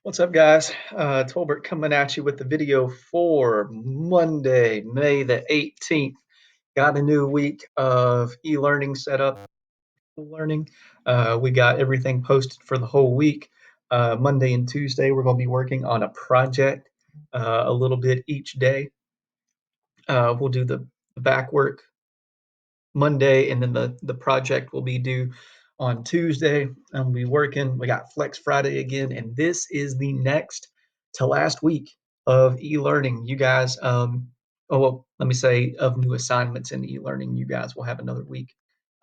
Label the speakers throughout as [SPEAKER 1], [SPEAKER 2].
[SPEAKER 1] What's up, guys? Tolbert coming at you with the video for Monday, May the 18th. Got a new week of e-learning set up. Learning. We got everything posted for the whole week. Monday and Tuesday, we're going to be working on a project a little bit each day. We'll do the back work Monday, and then the project will be due on Tuesday. And we'll be working. We got Flex Friday again, and this is the next to last week of e-learning. You guys, oh well, let me say of new assignments in e-learning. You guys will have another week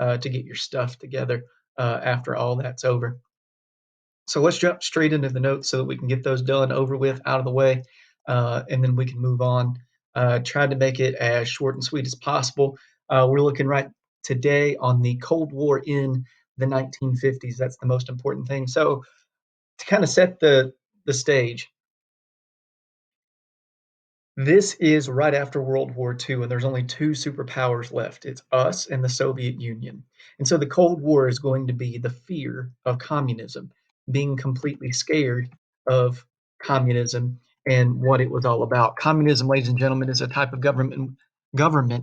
[SPEAKER 1] to get your stuff together after all that's over. So let's jump straight into the notes so that we can get those done, over with, out of the way, and then we can move on. Tried to make it as short and sweet as possible. We're looking right today on the Cold War in the 1950s. That's the most important thing. So to kind of set the stage, this is right after World War II, and there's only two superpowers left. It's us and the Soviet Union. And so the Cold War is going to be the fear of communism, being completely scared of communism and what it was all about. Communism, ladies and gentlemen, is a type of government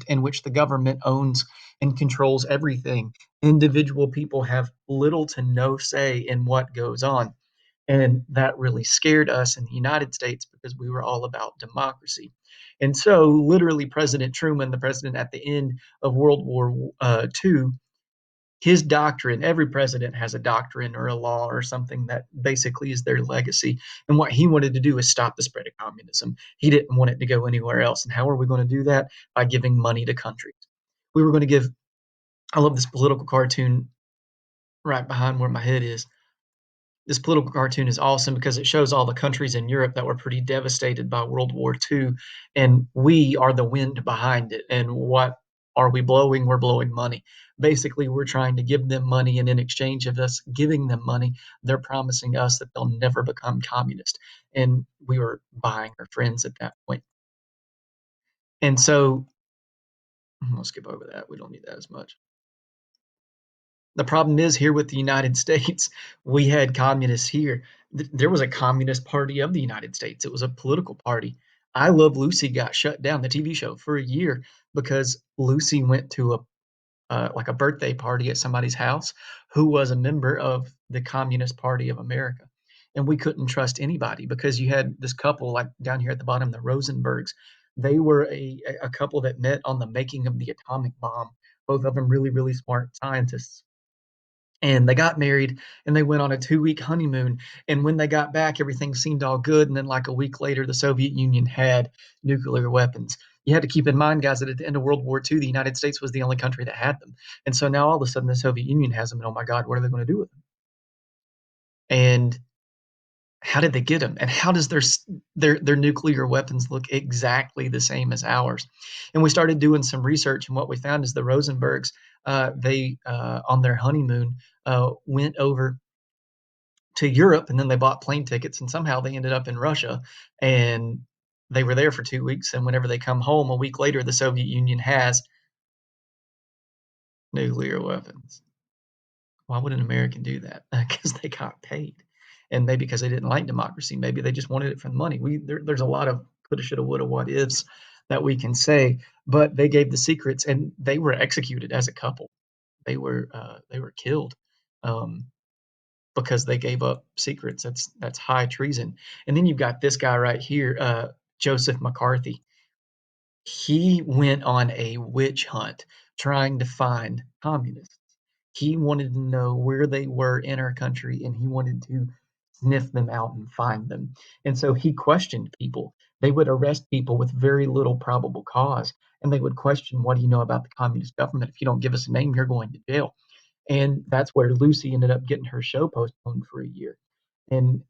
[SPEAKER 1] in which the government owns and controls everything. Individual people have little to no say in what goes on. And that really scared us in the United States because we were all about democracy. And so, literally, President Truman, the president at the end of World War II, his doctrine, every president has a doctrine or a law or something that basically is their legacy. And what he wanted to do is stop the spread of communism. He didn't want it to go anywhere else. And how are we going to do that? By giving money to countries. We were going to give, I love this political cartoon right behind where my head is. This political cartoon is awesome because it shows all the countries in Europe that were pretty devastated by World War II, and we are the wind behind it. And what are we blowing? We're blowing money. Basically, we're trying to give them money, and in exchange of us giving them money, they're promising us that they'll never become communist. And we were buying our friends at that point. And so, let's skip over that. We don't need that as much. The problem is here with the United States, we had communists here. There was a Communist Party of the United States. It was a political party. I Love Lucy got shut down, the TV show, for a year because Lucy went to a like a birthday party at somebody's house who was a member of the Communist Party of America. And we couldn't trust anybody because you had this couple like down here at the bottom, the Rosenbergs. They were a couple that met on the making of the atomic bomb. Both of them really, really smart scientists, and they got married and they went on a 2-week honeymoon. And when they got back, everything seemed all good. And then, like a week later, the Soviet Union had nuclear weapons. You had to keep in mind, guys, that at the end of World War II, the United States was the only country that had them. And so now all of a sudden, the Soviet Union has them. And oh my God, what are they going to do with them? And how did they get them? And how does their nuclear weapons look exactly the same as ours? And we started doing some research, and what we found is the Rosenbergs, they on their honeymoon went over to Europe, and then they bought plane tickets, and somehow they ended up in Russia, and they were there for 2 weeks. And whenever they come home a week later, the Soviet Union has nuclear weapons. Why would an American do that? Because they got paid, and maybe because they didn't like democracy. Maybe they just wanted it for the money. There's a lot of coulda, shoulda, woulda, what ifs that we can say, but they gave the secrets, and they were executed as a couple. They were killed. Um, because they gave up secrets. That's high treason. And then you've got this guy right here, Joseph McCarthy. He went on a witch hunt trying to find communists. He wanted to know where they were in our country, and he wanted to sniff them out and find them. And so he questioned people. They would arrest people with very little probable cause, and they would question, "What do you know about the communist government? If you don't give us a name, you're going to jail." And that's where Lucy ended up getting her show postponed for a year. And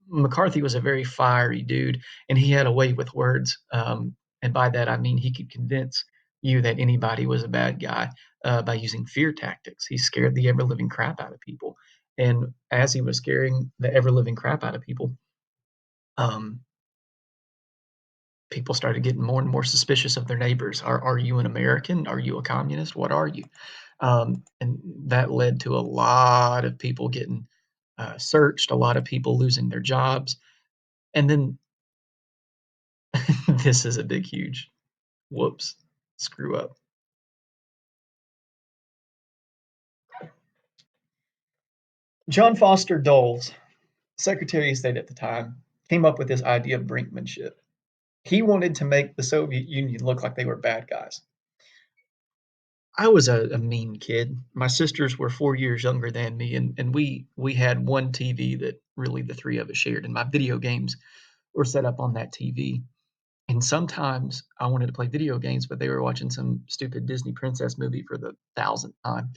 [SPEAKER 1] McCarthy was a very fiery dude, and he had a way with words. And by that I mean he could convince you that anybody was a bad guy by using fear tactics. He scared the ever living crap out of people, and as he was scaring the ever living crap out of people, um, people started getting more and more suspicious of their neighbors. Are you an American? Are you a communist? What are you? And that led to a lot of people getting searched, a lot of people losing their jobs. And then this is a big, huge whoops, screw up. John Foster Dulles, Secretary of State at the time, came up with this idea of brinkmanship. He wanted to make the Soviet Union look like they were bad guys. I was a mean kid. My sisters were 4 years younger than me, and we had one TV that really the three of us shared, and my video games were set up on that TV. And sometimes I wanted to play video games, but they were watching some stupid Disney princess movie for the thousandth time.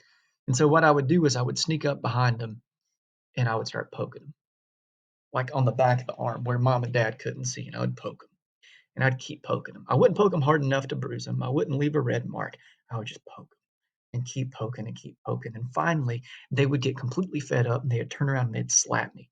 [SPEAKER 1] And so what I would do is I would sneak up behind them and I would start poking them, like on the back of the arm where mom and dad couldn't see, and I would poke them. And I'd keep poking them. I wouldn't poke them hard enough to bruise them. I wouldn't leave a red mark. I would just poke them and keep poking and keep poking. And finally, they would get completely fed up and they'd turn around and they'd slap me.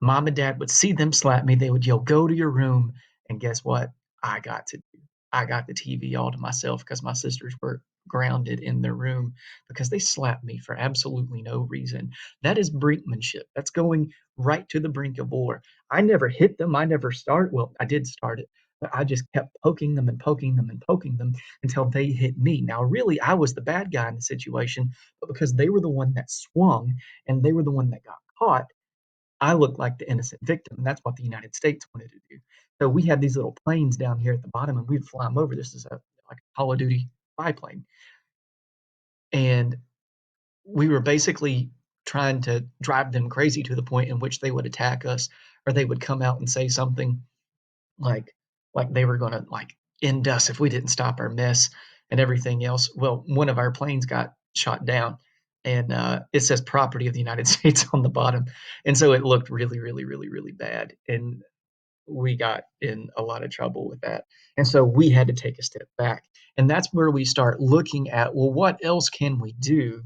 [SPEAKER 1] Mom and dad would see them slap me. They would yell, "Go to your room." And guess what? I got to do. I got the TV all to myself because my sisters were grounded in their room because they slapped me for absolutely no reason. That is brinkmanship. That's going right to the brink of war. I never hit them. I never start. Well, I did start it, but I just kept poking them and poking them and poking them until they hit me. Now, really, I was the bad guy in the situation, but because they were the one that swung and they were the one that got caught, I looked like the innocent victim, and that's what the United States wanted to do. So we had these little planes down here at the bottom, and we'd fly them over. This is a like a Call of Duty biplane, and we were basically trying to drive them crazy to the point in which they would attack us, or they would come out and say something like they were going to like end us if we didn't stop our mess and everything else. Well, one of our planes got shot down, and it says property of the United States on the bottom, and so it looked really, really, really, really bad, and we got in a lot of trouble with that. And so we had to take a step back, and that's where we start looking at, well, what else can we do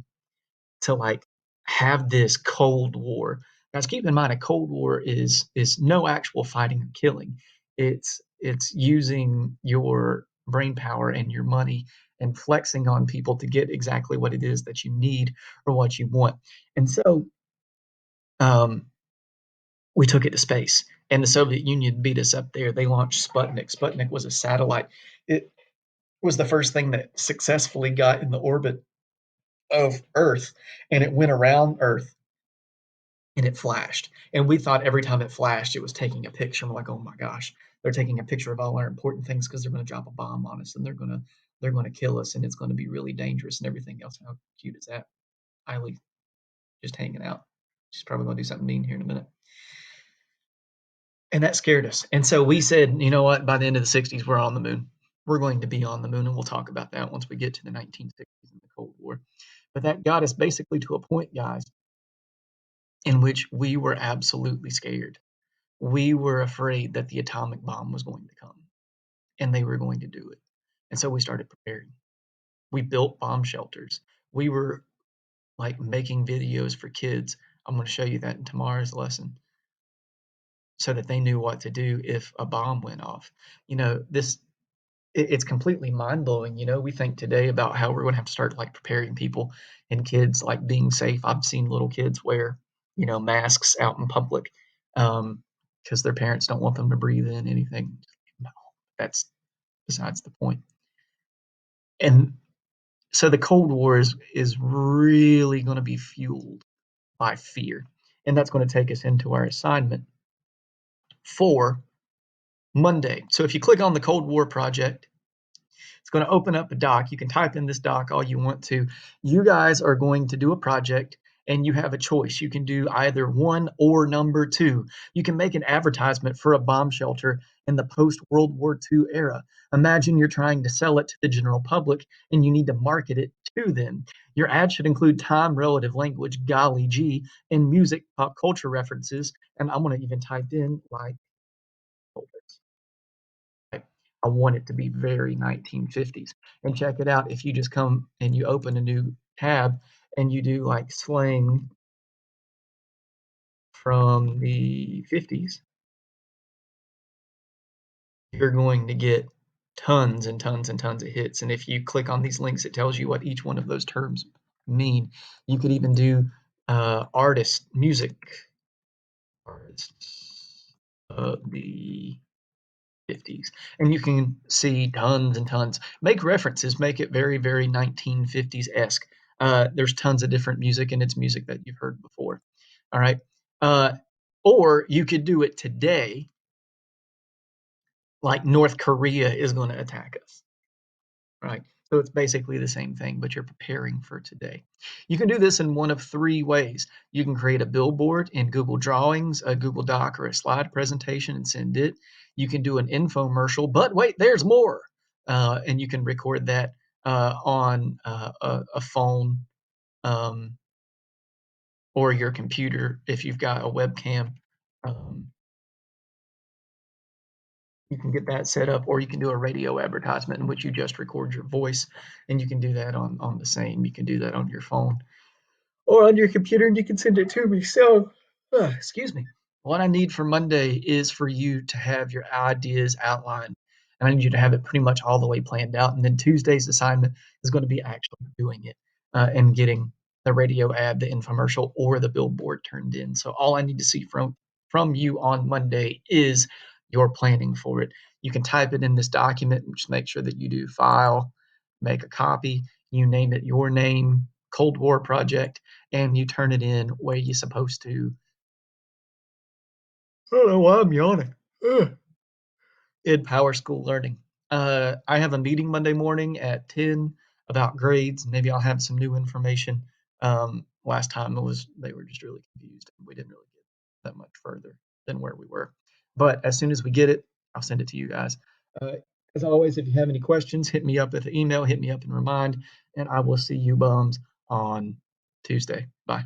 [SPEAKER 1] to like have this Cold War. Guys, keep in mind a Cold War is no actual fighting and killing. It's using your brain power and your money and flexing on people to get exactly what it is that you need or what you want. And so um, we took it to space, and the Soviet Union beat us up there. They launched Sputnik. Sputnik was a satellite. It was the first thing that successfully got in the orbit of Earth, and it went around Earth and it flashed. And we thought every time it flashed, it was taking a picture. We're like, oh my gosh, they're taking a picture of all our important things because they're going to drop a bomb on us and they're going to kill us and it's going to be really dangerous and everything else. How cute is that? Eileen just hanging out. She's probably going to do something mean here in a minute. And that scared us. And so we said, you know what? By the end of the 60s, we're on the moon. We're going to be on the moon, and we'll talk about that once we get to the 1960s and the Cold War. But that got us basically to a point, guys, in which we were absolutely scared. We were afraid that the atomic bomb was going to come and they were going to do it. And so we started preparing. We built bomb shelters. We were like making videos for kids. I'm going to show you that in tomorrow's lesson so that they knew what to do if a bomb went off. You know, it's completely mind blowing. You know, we think today about how we're going to have to start like preparing people and kids like being safe. I've seen little kids wear, masks out in public because their parents don't want them to breathe in anything. No, that's besides the point. And so the Cold War is really going to be fueled by fear, and that's going to take us into our assignment for Monday. So if you click on the Cold War project, it's going to open up a doc. You can type in this doc all you want to. You guys are going to do a project and you have a choice. You can do either one or number two. You can make an advertisement for a bomb shelter in the post World War II era. Imagine you're trying to sell it to the general public and you need to market it to them. Your ad should include time relative language, golly gee, and music, pop culture references. And I'm going to even type in like I want it to be very 1950s. And check it out. If you just come and you open a new tab and you do like slang from the 50s, you're going to get tons and tons and tons of hits. And if you click on these links, it tells you what each one of those terms mean. You could even do music artists of the 50s. And you can see tons and tons. Make references, make it very, very 1950s esque. There's tons of different music, and it's music that you've heard before. All right. Uh, or you could do it today, like North Korea is going to attack us. Right. So it's basically the same thing, but you're preparing for today. You can do this in one of three ways. You can create a billboard in Google Drawings, a Google Doc, or a slide presentation and send it. You can do an infomercial, but wait, there's more. And you can record that on a phone um, or your computer if you've got a webcam. Um, you can get that set up, or you can do a radio advertisement in which you just record your voice, and you can do that on the same. You can do that on your phone or on your computer, and you can send it to me. So, excuse me. What I need for Monday is for you to have your ideas outlined, and I need you to have it pretty much all the way planned out. And then Tuesday's assignment is going to be actually doing it and getting the radio ad, the infomercial, or the billboard turned in. So all I need to see from you on Monday is your planning for it. You can type it in this document and just make sure that you do file, make a copy, you name it your name, Cold War Project, and you turn it in where you're supposed to. I don't know why I'm yawning. Ugh. In Power School Learning. I have a meeting Monday morning at 10 about grades. Maybe I'll have some new information. Last time it was they were just really confused and we didn't really get that much further than where we were. But as soon as we get it, I'll send it to you guys. Uh, as always, if you have any questions, hit me up with an email, hit me up and remind, and I will see you bums on Tuesday. Bye.